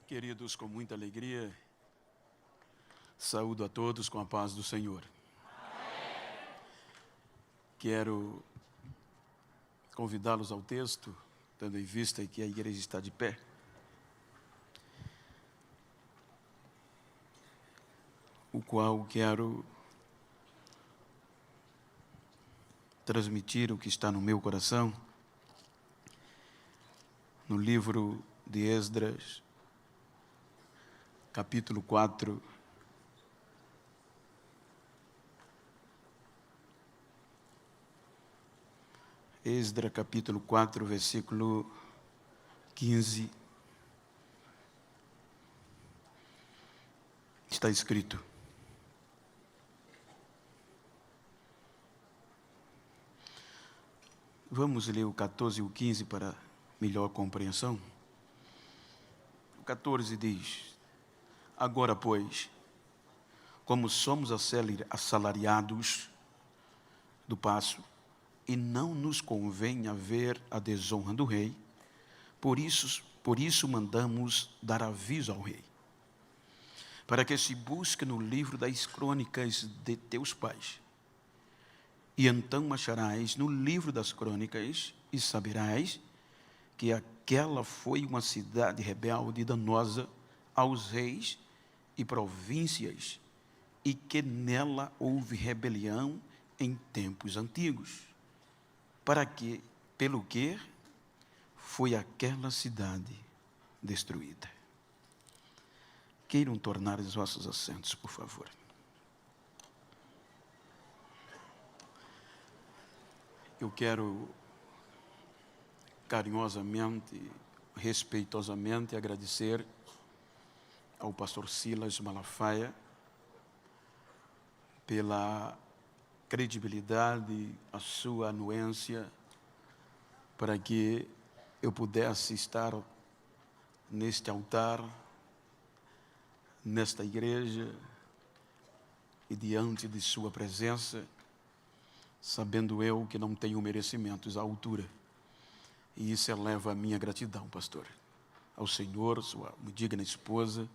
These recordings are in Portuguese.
Queridos, com muita alegria, saúdo a todos com a paz do Senhor. Quero convidá-los ao texto, tendo em vista que a igreja está de pé. O qual quero transmitir o que está no meu coração, no livro de Esdras, capítulo 4, Esdras capítulo 4, versículo 15, está escrito: vamos ler o 14 e o 15 para melhor compreensão. O 14 diz: agora, pois, como somos assalariados do paço, e não nos convém haver a desonra do rei, por isso mandamos dar aviso ao rei, para que se busque no livro das crônicas de teus pais. E então acharás no livro das crônicas, e saberás que aquela foi uma cidade rebelde e danosa aos reis e províncias, e que nela houve rebelião em tempos antigos, pelo que foi aquela cidade destruída. Queiram tornar os vossos assentos, por favor. Eu quero carinhosamente, respeitosamente agradecer ao pastor Silas Malafaia pela credibilidade, a sua anuência, para que eu pudesse estar neste altar, nesta igreja e diante de sua presença, sabendo eu que não tenho merecimentos à altura. E isso eleva a minha gratidão, pastor, ao Senhor, sua digna esposa,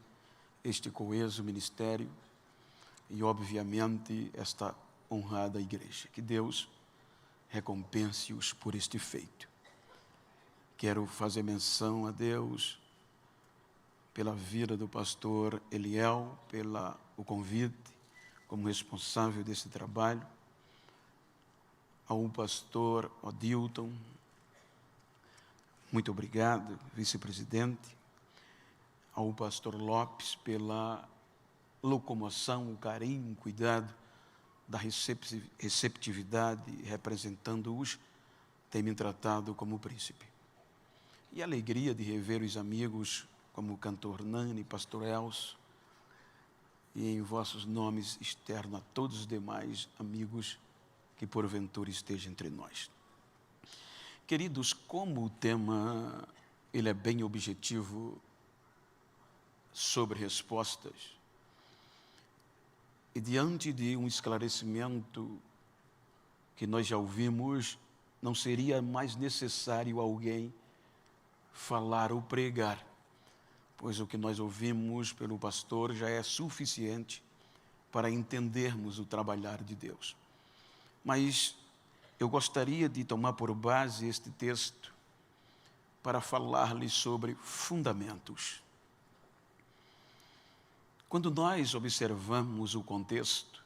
este coeso ministério e, obviamente, esta honrada igreja. Que Deus recompense-os por este feito. Quero fazer menção a Deus pela vida do pastor Eliel, o convite como responsável desse trabalho, ao pastor Odilton, muito obrigado, vice-presidente, ao pastor Lopes pela locomoção, o carinho, o cuidado, da receptividade, representando-os, tem me tratado como príncipe. E a alegria de rever os amigos como o cantor Nani, pastor Elcio, e em vossos nomes externo a todos os demais amigos que porventura estejam entre nós. Queridos, como o tema ele é bem objetivo sobre respostas, e diante de um esclarecimento que nós já ouvimos, não seria mais necessário alguém falar ou pregar, pois o que nós ouvimos pelo pastor já é suficiente para entendermos o trabalhar de Deus. Mas eu gostaria de tomar por base este texto para falar-lhes sobre fundamentos. Quando nós observamos o contexto,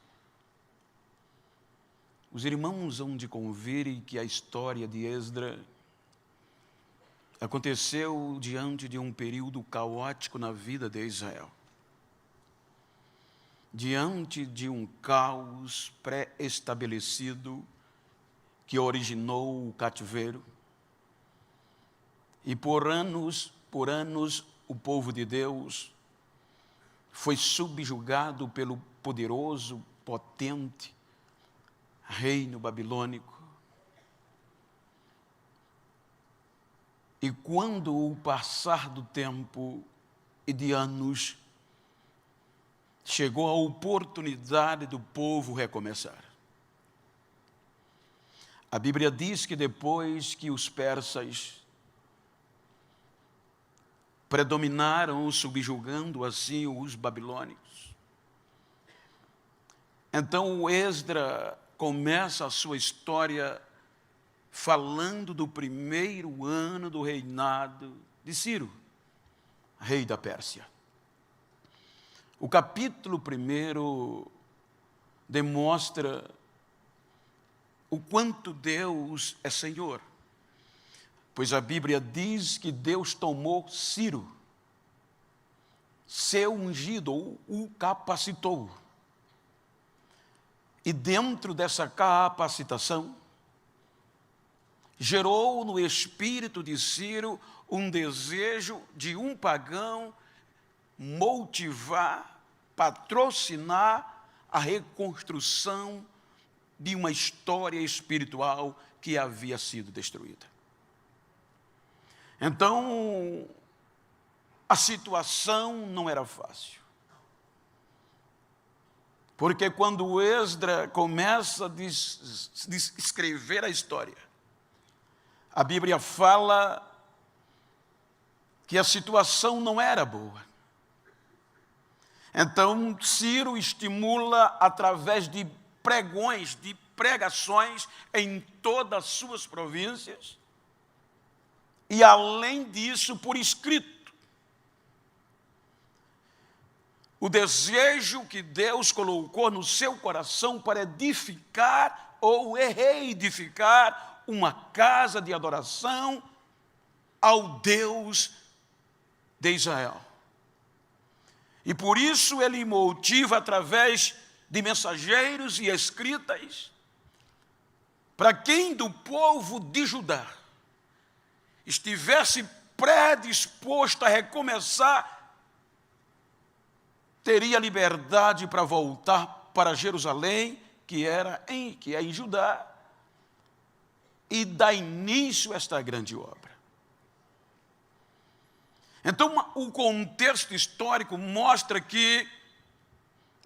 os irmãos hão de convir que a história de Esdras aconteceu diante de um período caótico na vida de Israel. Diante de um caos pré-estabelecido que originou o cativeiro. E por anos, o povo de Deus foi subjugado pelo poderoso, potente reino babilônico. E quando o passar do tempo e de anos, chegou a oportunidade do povo recomeçar. A Bíblia diz que depois que os persas predominaram, subjugando assim os babilônicos. Então o Esdras começa a sua história falando do primeiro ano do reinado de Ciro, rei da Pérsia. O capítulo 1 demonstra o quanto Deus é Senhor, pois a Bíblia diz que Deus tomou Ciro, seu ungido, ou o capacitou. E dentro dessa capacitação, gerou no espírito de Ciro um desejo de um pagão motivar, patrocinar a reconstrução de uma história espiritual que havia sido destruída. Então, a situação não era fácil. Porque quando Esdras começa a escrever a história, a Bíblia fala que a situação não era boa. Então, Ciro estimula através de pregões, de pregações em todas as suas províncias, e além disso, por escrito, o desejo que Deus colocou no seu coração para edificar ou reedificar uma casa de adoração ao Deus de Israel. E por isso ele motiva através de mensageiros e escritas para quem do povo de Judá estivesse predisposto a recomeçar, teria liberdade para voltar para Jerusalém, que é em Judá, e dar início a esta grande obra. Então, o contexto histórico mostra que,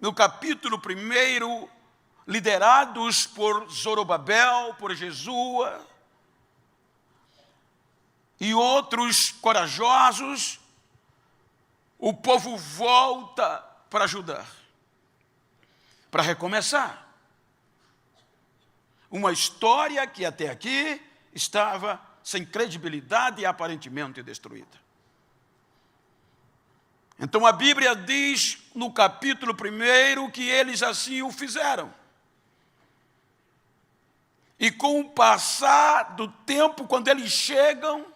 no capítulo 1, liderados por Zorobabel, por Jesua e outros corajosos, o povo volta para Judá, para recomeçar. Uma história que até aqui estava sem credibilidade e aparentemente destruída. Então a Bíblia diz no capítulo 1 que eles assim o fizeram. E com o passar do tempo, quando eles chegam,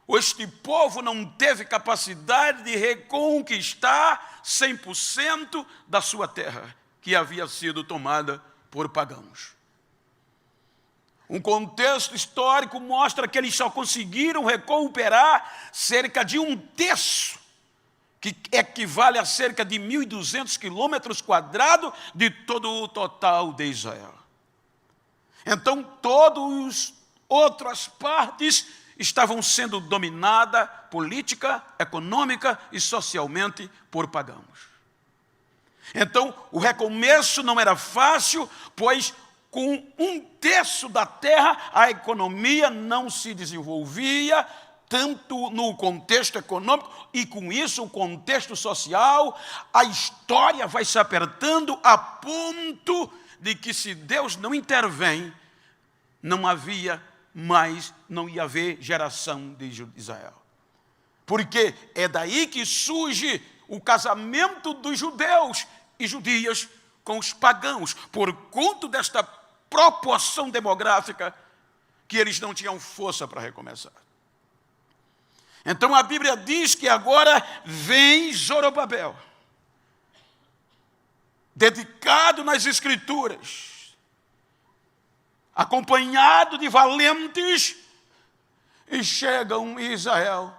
este povo não teve capacidade de reconquistar 100% da sua terra, que havia sido tomada por pagãos. Um contexto histórico mostra que eles só conseguiram recuperar cerca de 1/3, que equivale a cerca de 1.200 quilômetros quadrados de todo o total de Israel. Então, todas as outras partes estavam sendo dominadas política, econômica e socialmente por pagãos. Então, o recomeço não era fácil, pois com 1/3 da terra a economia não se desenvolvia, tanto no contexto econômico e com isso o contexto social, a história vai se apertando a ponto de que se Deus não intervém, não ia haver geração de Israel. Porque é daí que surge o casamento dos judeus e judias com os pagãos, por conta desta proporção demográfica que eles não tinham força para recomeçar. Então a Bíblia diz que agora vem Zorobabel, dedicado nas Escrituras, acompanhado de valentes, e chegam em Israel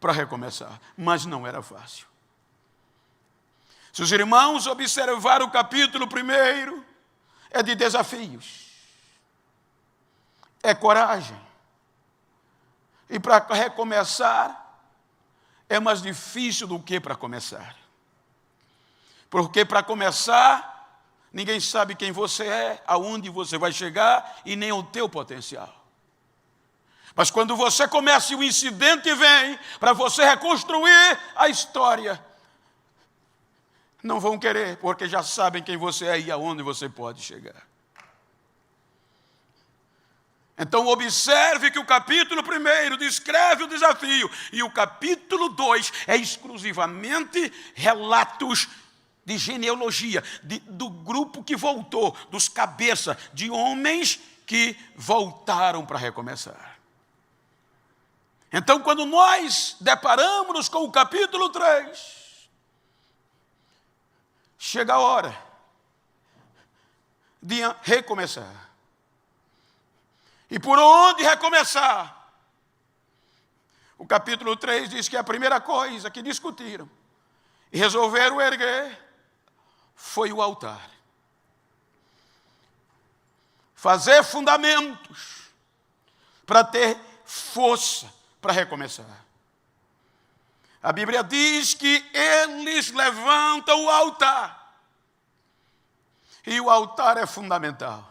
para recomeçar. Mas não era fácil. Se os irmãos observarem o capítulo 1, é de desafios, é coragem. E para recomeçar, é mais difícil do que para começar. Porque para começar, ninguém sabe quem você é, aonde você vai chegar e nem o teu potencial. Mas quando você começa e o incidente vem para você reconstruir a história, não vão querer, porque já sabem quem você é e aonde você pode chegar. Então observe que o capítulo 1 descreve o desafio e o capítulo 2 é exclusivamente relatos de genealogia, do grupo que voltou, dos cabeças, de homens que voltaram para recomeçar. Então, quando nós deparamos com o capítulo 3, chega a hora de recomeçar. E por onde recomeçar? O capítulo 3 diz que a primeira coisa que discutiram e resolveram erguer foi o altar. Fazer fundamentos para ter força para recomeçar. A Bíblia diz que eles levantam o altar. E o altar é fundamental.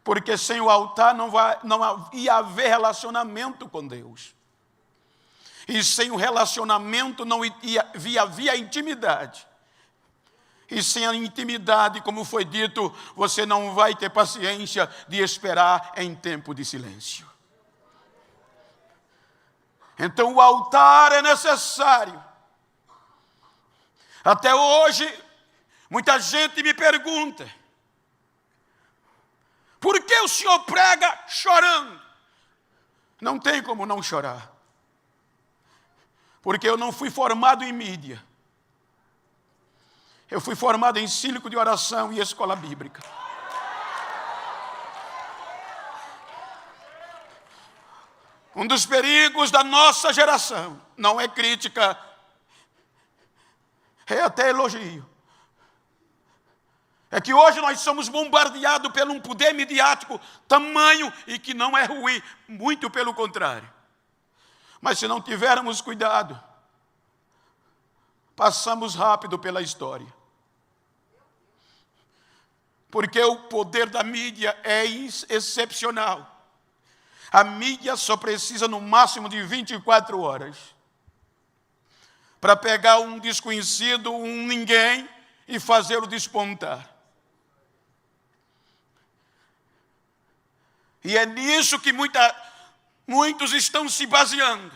Porque sem o altar não ia haver relacionamento com Deus. E sem o relacionamento não havia intimidade. E sem a intimidade, como foi dito, você não vai ter paciência de esperar em tempo de silêncio. Então o altar é necessário. Até hoje, muita gente me pergunta: por que o senhor prega chorando? Não tem como não chorar. Porque eu não fui formado em mídia. Eu fui formado em círculo de oração e escola bíblica. Um dos perigos da nossa geração, não é crítica, é até elogio, é que hoje nós somos bombardeados por um poder midiático tamanho e que não é ruim, muito pelo contrário. Mas se não tivermos cuidado, passamos rápido pela história. Porque o poder da mídia é excepcional. A mídia só precisa no máximo de 24 horas para pegar um desconhecido, um ninguém e fazê-lo despontar. E é nisso que muitos estão se baseando.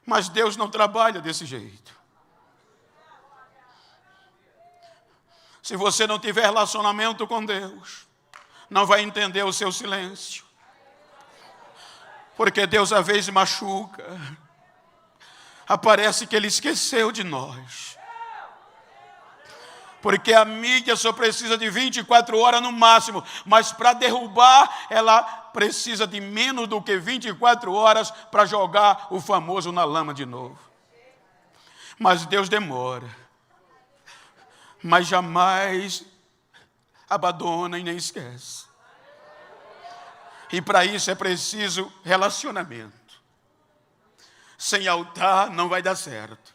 Mas Deus não trabalha desse jeito. Se você não tiver relacionamento com Deus, não vai entender o seu silêncio. Porque Deus às vezes machuca. Aparece que Ele esqueceu de nós. Porque a mídia só precisa de 24 horas no máximo. Mas para derrubar, ela precisa de menos do que 24 horas para jogar o famoso na lama de novo. Mas Deus demora. Mas jamais abandona e nem esquece. E para isso é preciso relacionamento. Sem altar não vai dar certo.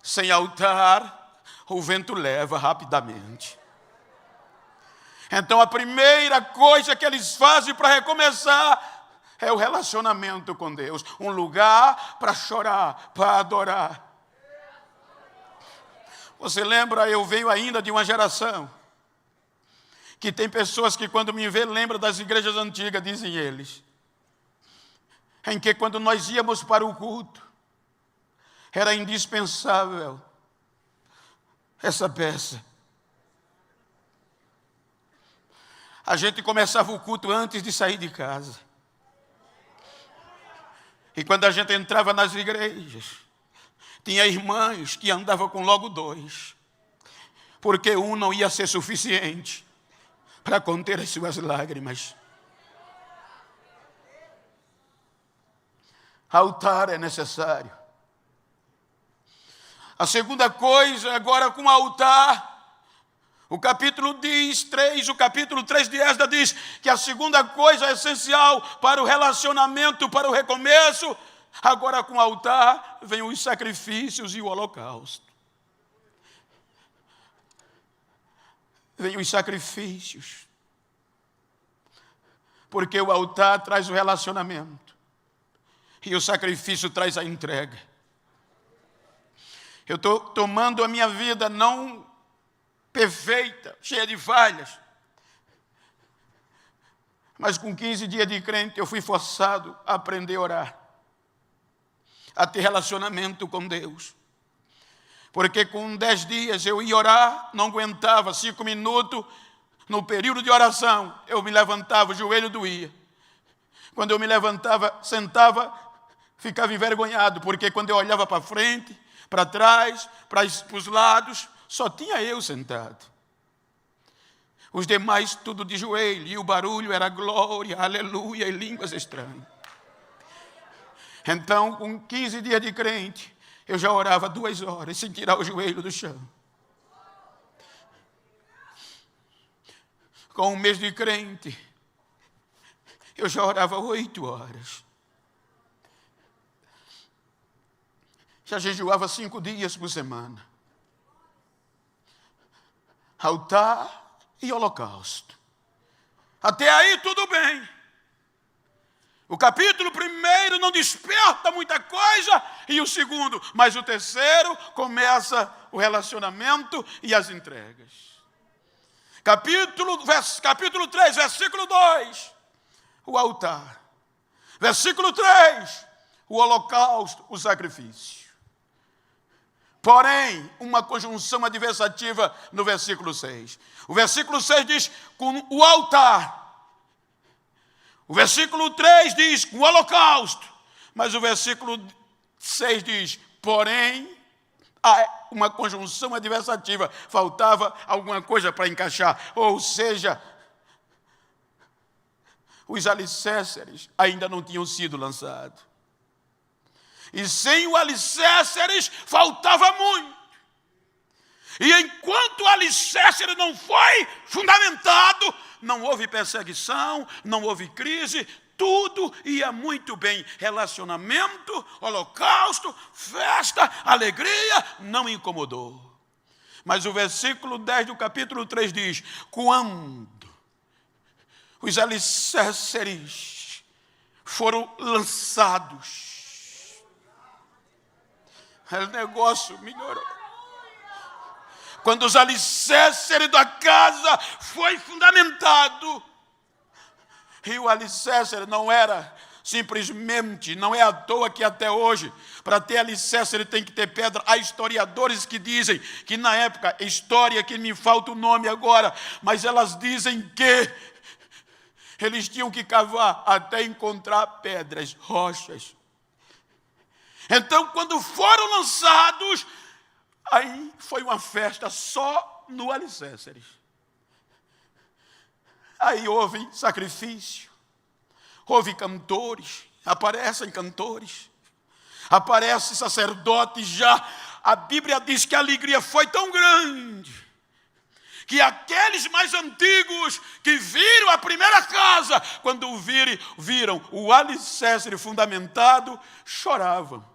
Sem altar, o vento leva rapidamente. Então a primeira coisa que eles fazem para recomeçar é o relacionamento com Deus. Um lugar para chorar, para adorar. Você lembra, eu venho ainda de uma geração que tem pessoas que quando me vê lembram das igrejas antigas, dizem eles, em que quando nós íamos para o culto, era indispensável essa peça. A gente começava o culto antes de sair de casa. E quando a gente entrava nas igrejas, tinha irmãs que andavam com logo 2, porque um não ia ser suficiente para conter as suas lágrimas. Altar é necessário. A segunda coisa, agora com altar, o capítulo 3 de Esdras diz que a segunda coisa essencial para o relacionamento, para o recomeço, agora com o altar, vem os sacrifícios e o holocausto. Vem os sacrifícios. Porque o altar traz o relacionamento e o sacrifício traz a entrega. Eu estou tomando a minha vida não perfeita, cheia de falhas, mas com 15 dias de crente eu fui forçado a aprender a orar, a ter relacionamento com Deus. Porque com 10 dias eu ia orar, não aguentava, 5 minutos, no período de oração, eu me levantava, o joelho doía. Quando eu me levantava, sentava, ficava envergonhado, porque quando eu olhava para frente, para trás, para os lados, só tinha eu sentado. Os demais tudo de joelho, e o barulho era glória, aleluia, e línguas estranhas. Então, com 15 dias de crente, eu já orava 2 horas, sem tirar o joelho do chão. Com 1 mês de crente, eu já orava 8 horas. Já jejuava 5 dias por semana. Altar e holocausto. Até aí tudo bem. O capítulo 1 não desperta muita coisa, e o 2, mas o 3 começa o relacionamento e as entregas. Capítulo 3, versículo 2, o altar. Versículo 3, o holocausto, o sacrifício. Porém, uma conjunção adversativa no versículo 6. O versículo 6 diz, com o altar. O versículo 3 diz, com o holocausto. Mas o versículo 6 diz, porém, há uma conjunção adversativa. Faltava alguma coisa para encaixar. Ou seja, os alicerces ainda não tinham sido lançados. E sem o alicerces faltava muito. E enquanto o alicerce não foi fundamentado, não houve perseguição, não houve crise, tudo ia muito bem. Relacionamento, holocausto, festa, alegria, não incomodou. Mas o versículo 10 do capítulo 3 diz, quando os alicerces foram lançados, o negócio melhorou. Quando os alicerces da casa foi fundamentado, e o alicerce não era simplesmente, não é à toa que até hoje, para ter alicerce ele tem que ter pedra. Há historiadores que dizem que na época, história que me falta o nome agora, mas elas dizem que eles tinham que cavar até encontrar pedras, rochas. Então, quando foram lançados, aí foi uma festa só no alicerce. Aí houve sacrifício, houve cantores, aparecem sacerdotes já. A Bíblia diz que a alegria foi tão grande, que aqueles mais antigos que viram a primeira casa, quando viram o alicerce fundamentado, choravam.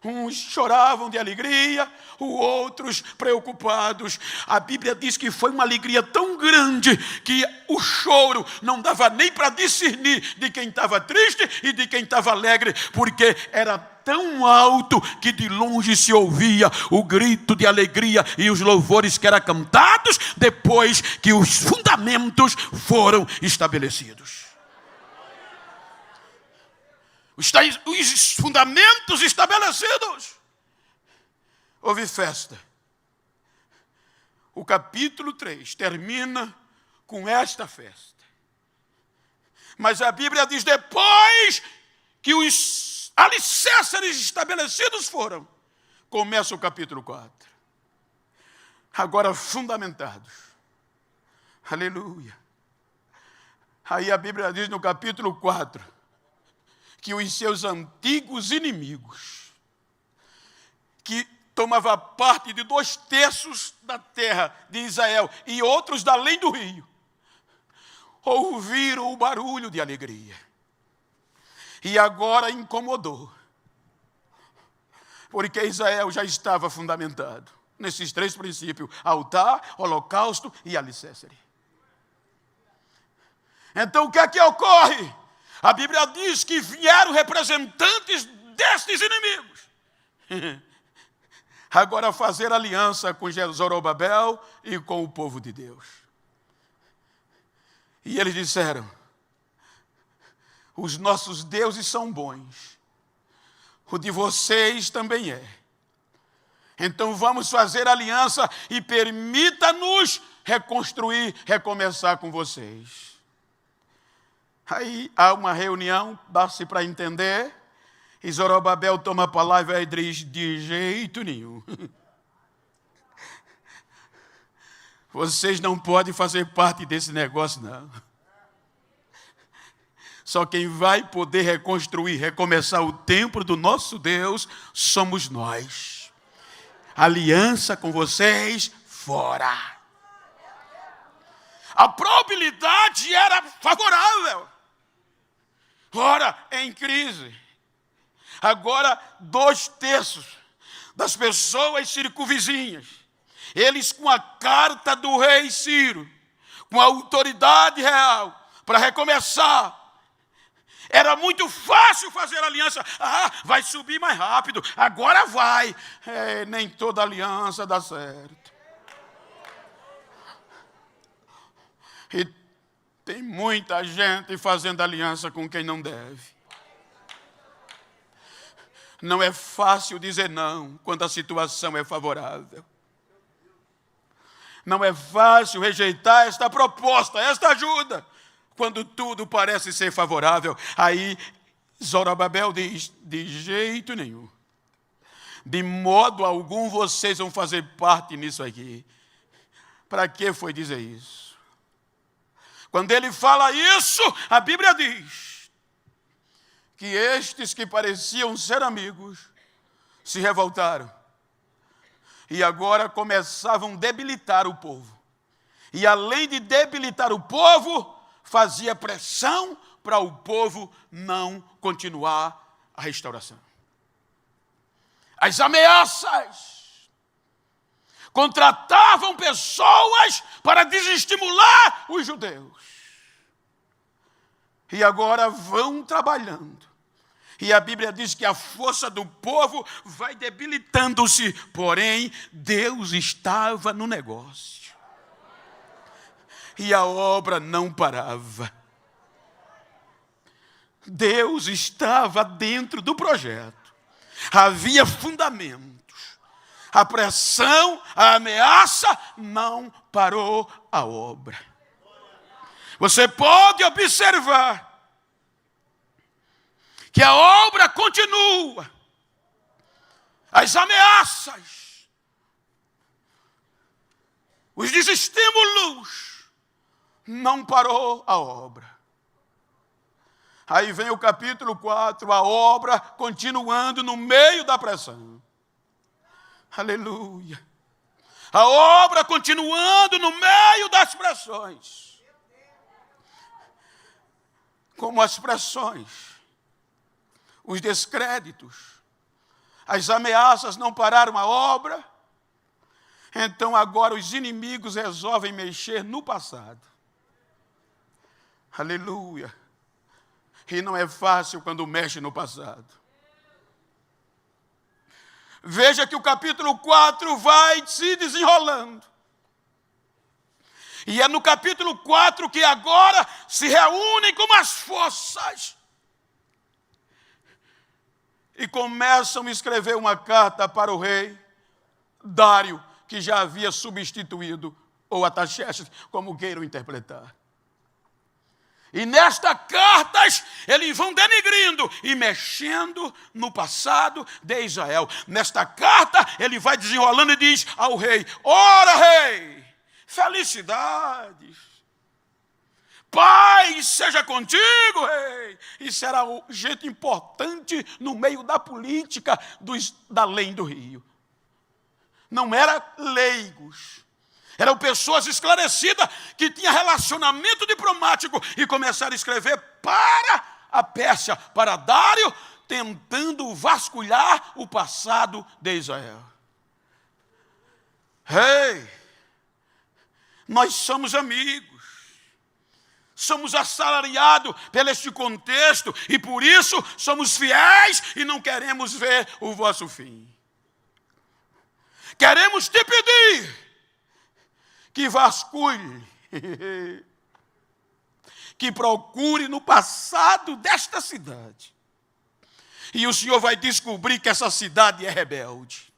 Uns choravam de alegria, outros preocupados. A Bíblia diz que foi uma alegria tão grande que o choro não dava nem para discernir de quem estava triste e de quem estava alegre, porque era tão alto que de longe se ouvia o grito de alegria e os louvores que eram cantados depois que os fundamentos foram estabelecidos. Os fundamentos estabelecidos. Houve festa. O capítulo 3 termina com esta festa. Mas a Bíblia diz, depois que os alicerces estabelecidos foram, começa o capítulo 4. Agora fundamentados. Aleluia. Aí a Bíblia diz no capítulo 4, que os seus antigos inimigos, que tomava parte de 2/3 da terra de Israel e outros da além do rio, ouviram o barulho de alegria. E agora incomodou, porque Israel já estava fundamentado nesses 3 princípios: altar, holocausto e alicerce. Então o que é que ocorre? A Bíblia diz que vieram representantes destes inimigos. Agora fazer aliança com Zorobabel e com o povo de Deus. E eles disseram: os nossos deuses são bons, o de vocês também é. Então vamos fazer aliança e permita-nos reconstruir, recomeçar com vocês. Aí há uma reunião, dá-se para entender, e Zorobabel toma a palavra e diz: de jeito nenhum. Vocês não podem fazer parte desse negócio, não. Só quem vai poder reconstruir, recomeçar o templo do nosso Deus, somos nós. Aliança com vocês, fora. A probabilidade era favorável. Ora, em crise. Agora, 2/3 das pessoas circunvizinhas, eles com a carta do rei Ciro, com a autoridade real, para recomeçar. Era muito fácil fazer aliança. Vai subir mais rápido, agora vai. Nem toda aliança dá certo. E tem muita gente fazendo aliança com quem não deve. Não é fácil dizer não quando a situação é favorável. Não é fácil rejeitar esta proposta, esta ajuda, quando tudo parece ser favorável. Aí Zorobabel diz: de jeito nenhum. De modo algum vocês vão fazer parte nisso aqui. Para que foi dizer isso? Quando ele fala isso, a Bíblia diz que estes que pareciam ser amigos se revoltaram. E agora começavam a debilitar o povo. E além de debilitar o povo, fazia pressão para o povo não continuar a restauração. As ameaças contratavam pessoas para desestimular os judeus. E agora vão trabalhando. E a Bíblia diz que a força do povo vai debilitando-se, porém Deus estava no negócio. E a obra não parava. Deus estava dentro do projeto. Havia fundamentos. A pressão, a ameaça não parou a obra. Você pode observar que a obra continua. As ameaças, os desestímulos, não parou a obra. Aí vem o capítulo 4, a obra continuando no meio da pressão. Aleluia. A obra continuando no meio das pressões. Como as pressões, os descréditos, as ameaças não pararam a obra, então agora os inimigos resolvem mexer no passado. Aleluia. E não é fácil quando mexe no passado. Veja que o capítulo 4 vai se desenrolando. E é no capítulo 4 que agora se reúnem com as forças. E começam a escrever uma carta para o rei Dário, que já havia substituído, ou Ataxerxes, como queiram interpretar. E nestas cartas, eles vão denigrindo e mexendo no passado de Israel. Nesta carta, ele vai desenrolando e diz ao rei: ora, rei, felicidades, paz seja contigo, rei. Isso era gente importante no meio da política da além do rio. Não eram leigos, eram pessoas esclarecidas que tinham relacionamento diplomático e começaram a escrever para a Pérsia, para Dário, tentando vasculhar o passado de Israel. Rei, nós somos amigos. somos assalariados pelo este contexto e por isso somos fiéis e não queremos ver o vosso fim. Queremos te pedir que vasculhe, que procure no passado desta cidade. E o Senhor vai descobrir que essa cidade é rebelde.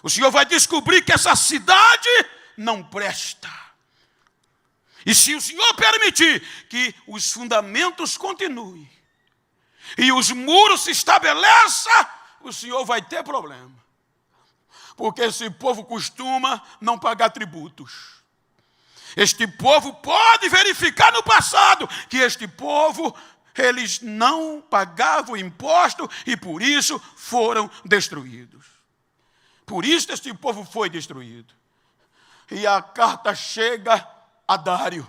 O Senhor vai descobrir que essa cidade não presta. E se o Senhor permitir que os fundamentos continuem e os muros se estabeleçam, o Senhor vai ter problema. Porque esse povo costuma não pagar tributos. Este povo pode verificar no passado que este povo, eles não pagavam imposto e por isso foram destruídos. Por isso este povo foi destruído. E a carta chega a Dário.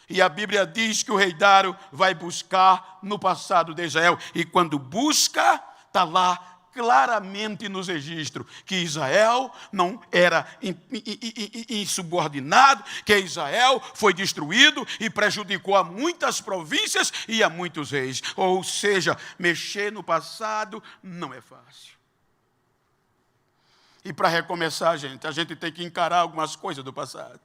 E a Bíblia diz que o rei Dário vai buscar no passado de Israel. E quando busca, está lá claramente nos registros que Israel não era insubordinado, que Israel foi destruído e prejudicou a muitas províncias e a muitos reis. Ou seja, mexer no passado não é fácil. E para recomeçar, a gente tem que encarar algumas coisas do passado.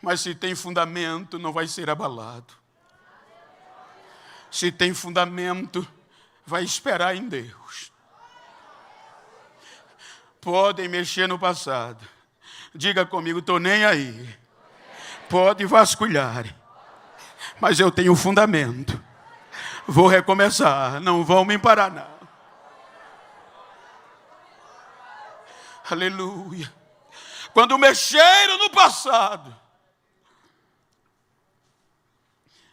Mas se tem fundamento, não vai ser abalado. Se tem fundamento, vai esperar em Deus. Podem mexer no passado. Diga comigo, estou nem aí. Pode vasculhar. Mas eu tenho fundamento. Vou recomeçar. Não vão me parar, não. Aleluia. Quando mexeram no passado,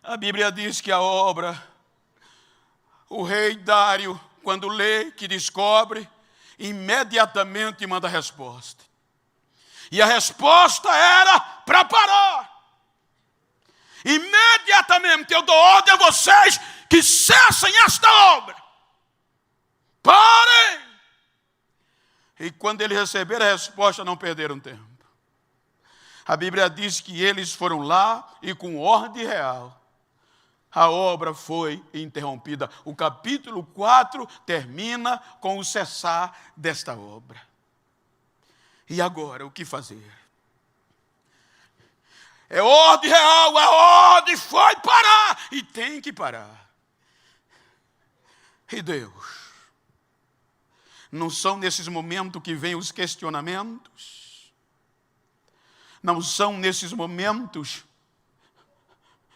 a Bíblia diz que a obra, o rei Dário, quando lê, que descobre, imediatamente manda a resposta. E a resposta era para parar. Imediatamente eu dou ordem a vocês que cessem esta obra. Parem! E quando eles receberam a resposta, não perderam tempo. A Bíblia diz que eles foram lá e com ordem real, a obra foi interrompida. O capítulo 4 termina com o cessar desta obra. E agora, o que fazer? É ordem real, a ordem foi parar. E tem que parar. E Deus? Não são nesses momentos que vêm os questionamentos? Não são nesses momentos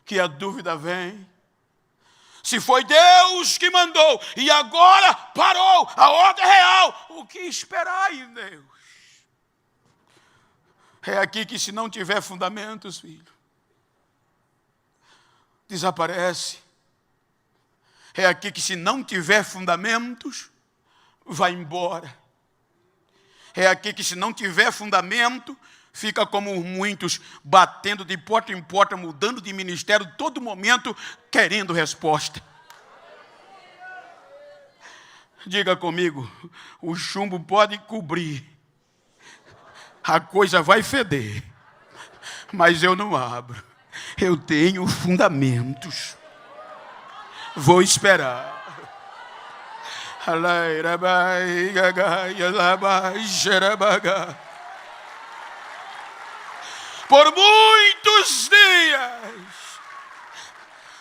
que a dúvida vem? Se foi Deus que mandou e agora parou a ordem real, o que esperar em Deus? É aqui que se não tiver fundamentos, filho, desaparece. É aqui que se não tiver fundamentos, vai embora. É aqui que se não tiver fundamento, fica como muitos, batendo de porta em porta, mudando de ministério, todo momento, querendo resposta. Diga comigo, o chumbo pode cobrir, a coisa vai feder, mas eu não abro. Eu tenho fundamentos. Vou esperar. Por muitos dias,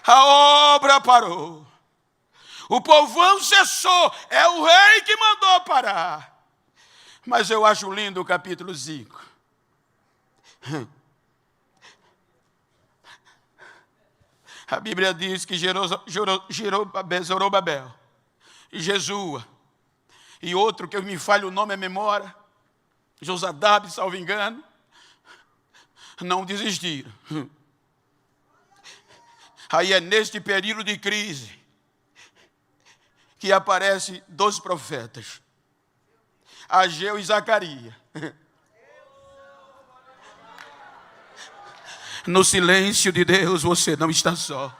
a obra parou. O povão cessou. É o rei que mandou parar. Mas eu acho lindo o capítulo 5. A Bíblia diz que Zorobabel e Jesua e outro que eu me falho o nome à memória, Josadab, salvo engano, não desistiram. Aí é neste período de crise que aparecem 2 profetas, Ageu e Zacarias. No silêncio de Deus você não está só.